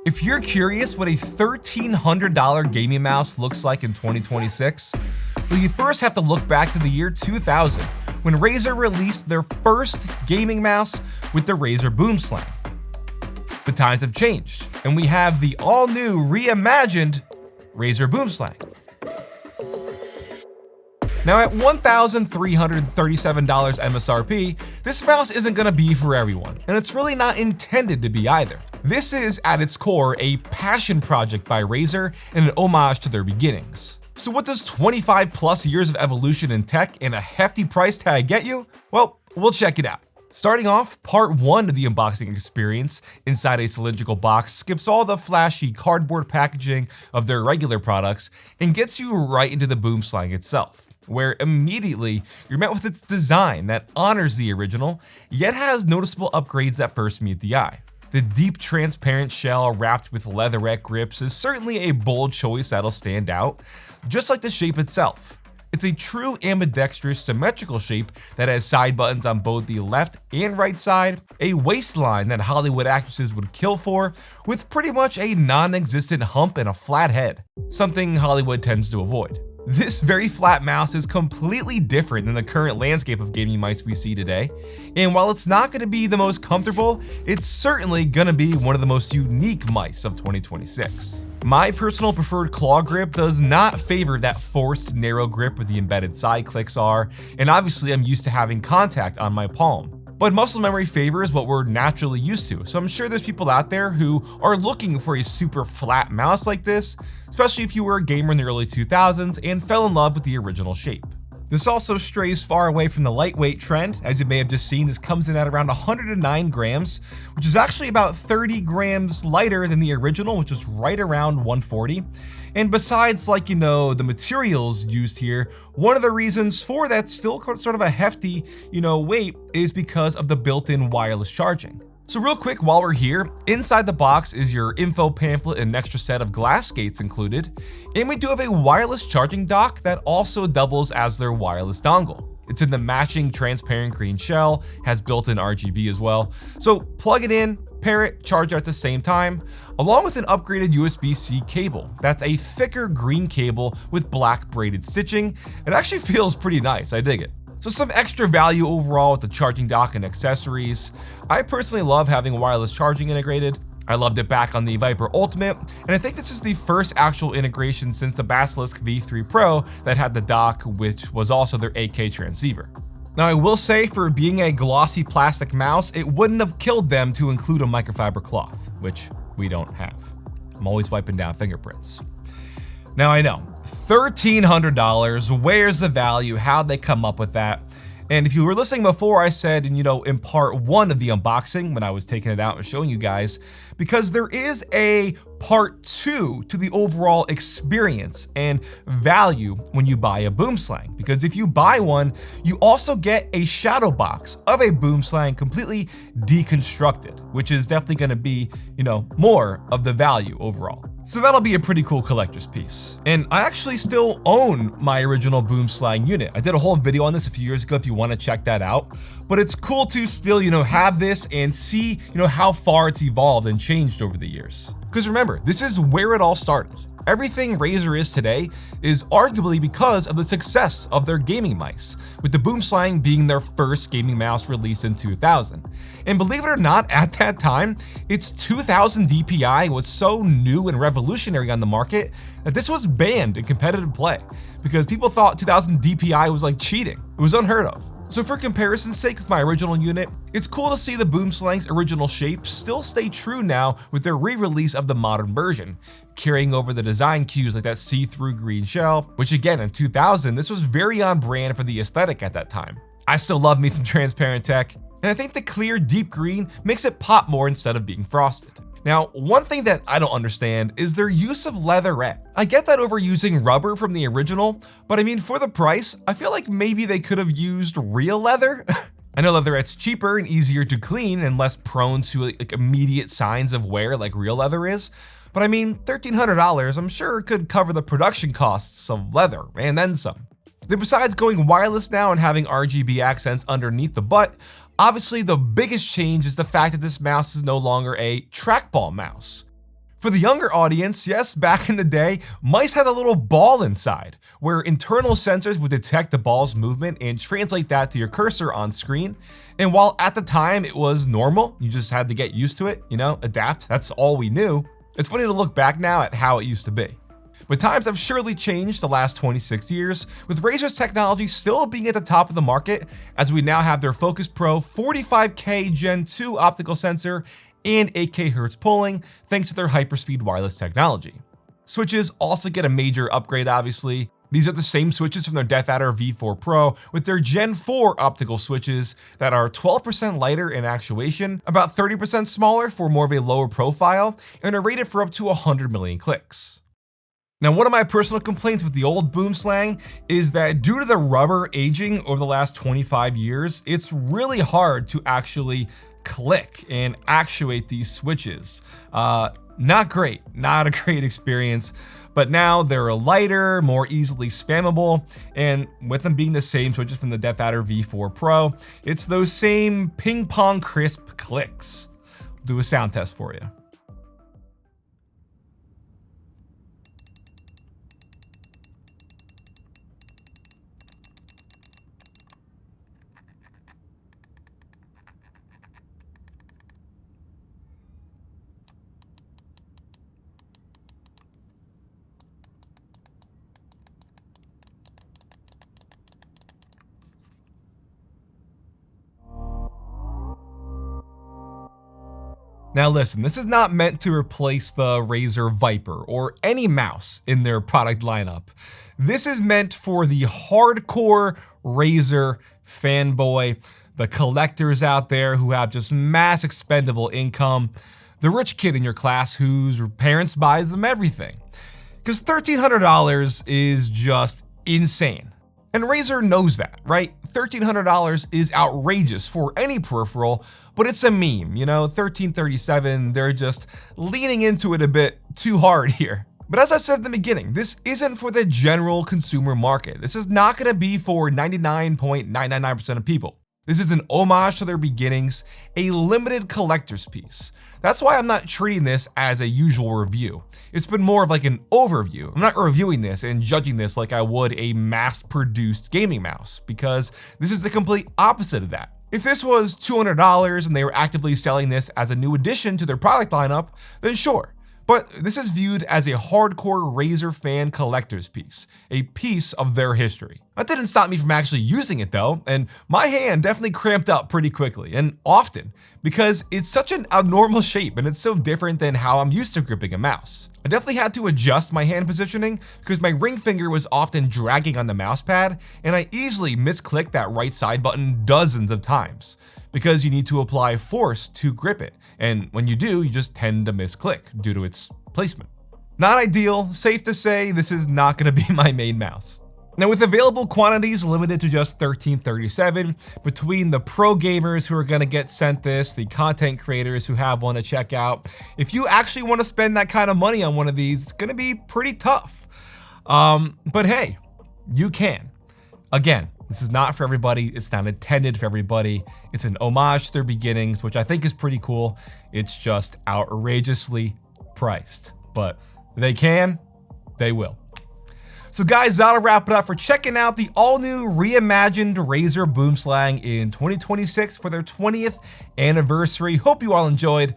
If you're curious what a $1,300 gaming mouse looks like in 2026, well, you first have to look back to the year 2000 when Razer released their first gaming mouse with the Razer Boomslang. The times have changed, and we have the all-new, reimagined Razer Boomslang. Now at $1,337 MSRP, this mouse isn't gonna be for everyone, and it's really not intended to be either. This is, at its core, a passion project by Razer and an homage to their beginnings. So what does 25 plus years of evolution in tech and a hefty price tag get you? Well, we'll check it out. Starting off, part 1 of the unboxing experience inside a cylindrical box skips all the flashy cardboard packaging of their regular products and gets you right into the Boomslang itself, where immediately you're met with its design that honors the original, yet has noticeable upgrades that first meet the eye. The deep transparent shell wrapped with leatherette grips is certainly a bold choice that'll stand out, just like the shape itself. It's a true ambidextrous symmetrical shape that has side buttons on both the left and right side, a waistline that Hollywood actresses would kill for, with pretty much a non-existent hump and a flat head, something Hollywood tends to avoid. This very flat mouse is completely different than the current landscape of gaming mice we see today, and while it's not going to be the most comfortable, it's certainly going to be one of the most unique mice of 2026. My personal preferred claw grip does not favor that forced narrow grip where the embedded side clicks are, and obviously I'm used to having contact on my palm. But muscle memory favors what we're naturally used to, so I'm sure there's people out there who are looking for a super flat mouse like this, especially if you were a gamer in the early 2000s and fell in love with the original shape. This also strays far away from the lightweight trend. As you may have just seen, this comes in at around 109 grams, which is actually about 30 grams lighter than the original, which was right around 140. And besides, the materials used here, one of the reasons for that still sort of a hefty, weight is because of the built-in wireless charging. So real quick, while we're here, inside the box is your info pamphlet and an extra set of glass skates included, and we do have a wireless charging dock that also doubles as their wireless dongle. It's in the matching transparent green shell, has built-in RGB as well, so plug it in, pair it, charge it at the same time, along with an upgraded USB-C cable. That's a thicker green cable with black braided stitching. It actually feels pretty nice, I dig it. So some extra value overall with the charging dock and accessories. I personally love having wireless charging integrated. I loved it back on the Viper Ultimate, and I think this is the first actual integration since the Basilisk V3 Pro that had the dock, which was also their 8K transceiver. Now I will say, for being a glossy plastic mouse, it wouldn't have killed them to include a microfiber cloth, which we don't have. I'm always wiping down fingerprints. Now I know, $1,300, where's the value? How'd they come up with that? And if you were listening before, I said, in part 1 of the unboxing, when I was taking it out and showing you guys, because there is a part 2 to the overall experience and value when you buy a Boomslang. Because if you buy one, you also get a shadow box of a Boomslang completely deconstructed, which is definitely going to be, more of the value overall. So that'll be a pretty cool collector's piece. And I actually still own my original Boomslang unit. I did a whole video on this a few years ago if you want to check that out. But it's cool to still, have this and see, how far it's evolved and changed over the years. Because remember, this is where it all started. Everything Razer is today is arguably because of the success of their gaming mice, with the Boomslang being their first gaming mouse released in 2000. And believe it or not, at that time, its 2000 DPI was so new and revolutionary on the market that this was banned in competitive play, because people thought 2000 DPI was like cheating. It was unheard of. So for comparison's sake with my original unit, it's cool to see the Boomslang's original shape still stay true now with their re-release of the modern version, carrying over the design cues like that see-through green shell, which again in 2000, this was very on brand for the aesthetic at that time. I still love me some transparent tech, and I think the clear deep green makes it pop more instead of being frosted. Now, one thing that I don't understand is their use of leatherette. I get that over using rubber from the original, but I mean, for the price, I feel like maybe they could have used real leather. I know leatherette's cheaper and easier to clean and less prone to like immediate signs of wear like real leather is, but I mean, $1,300 I'm sure could cover the production costs of leather and then some. Then besides going wireless now and having RGB accents underneath the butt, obviously the biggest change is the fact that this mouse is no longer a trackball mouse. For the younger audience, yes, back in the day, mice had a little ball inside, where internal sensors would detect the ball's movement and translate that to your cursor on screen. And while at the time it was normal, you just had to get used to it, adapt, that's all we knew. It's funny to look back now at how it used to be. But times have surely changed the last 26 years, with Razer's technology still being at the top of the market, as we now have their Focus Pro 45K Gen 2 optical sensor and 8K Hertz polling, thanks to their hyperspeed wireless technology. Switches also get a major upgrade, obviously. These are the same switches from their Death Adder V4 Pro with their Gen 4 optical switches that are 12% lighter in actuation, about 30% smaller for more of a lower profile, and are rated for up to 100 million clicks. Now, one of my personal complaints with the old Boomslang is that due to the rubber aging over the last 25 years, it's really hard to actually click and actuate these switches. Not great, not a great experience, but now they're lighter, more easily spammable, and with them being the same switches from the Death Adder V4 Pro, it's those same ping pong crisp clicks. I'll do a sound test for you. Now listen, this is not meant to replace the Razer Viper or any mouse in their product lineup. This is meant for the hardcore Razer fanboy, the collectors out there who have just mass expendable income, the rich kid in your class whose parents buys them everything. Because $1,300 is just insane. And Razer knows that, right? $1,300 is outrageous for any peripheral, but it's a meme, $1,337, they're just leaning into it a bit too hard here. But as I said at the beginning, this isn't for the general consumer market. This is not gonna be for 99.999% of people. This is an homage to their beginnings, a limited collector's piece. That's why I'm not treating this as a usual review. It's been more of like an overview. I'm not reviewing this and judging this like I would a mass-produced gaming mouse, because this is the complete opposite of that. If this was $200 and they were actively selling this as a new addition to their product lineup, then sure. But this is viewed as a hardcore Razer fan collector's piece, a piece of their history. That didn't stop me from actually using it though, and my hand definitely cramped up pretty quickly, and often, because it's such an abnormal shape and it's so different than how I'm used to gripping a mouse. I definitely had to adjust my hand positioning because my ring finger was often dragging on the mouse pad, and I easily misclicked that right side button dozens of times, because you need to apply force to grip it, and when you do, you just tend to misclick due to its placement. Not ideal, safe to say this is not gonna be my main mouse. Now, with available quantities limited to just 1337, between the pro gamers who are gonna get sent this, the content creators who have one to check out, if you actually wanna spend that kind of money on one of these, it's gonna be pretty tough. But hey, you can. Again, this is not for everybody, it's not intended for everybody. It's an homage to their beginnings, which I think is pretty cool. It's just outrageously priced, but they can, they will. So guys, that'll wrap it up for checking out the all-new reimagined Razer Boomslang in 2026 for their 20th anniversary. Hope you all enjoyed.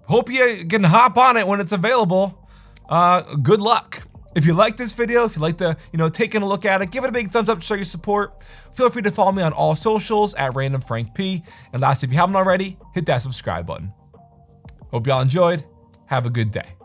Hope you can hop on it when it's available. Good luck. If you like this video, if you like the, taking a look at it, give it a big thumbs up to show your support. Feel free to follow me on all socials at randomfrankp. And lastly, if you haven't already, hit that subscribe button. Hope y'all enjoyed. Have a good day.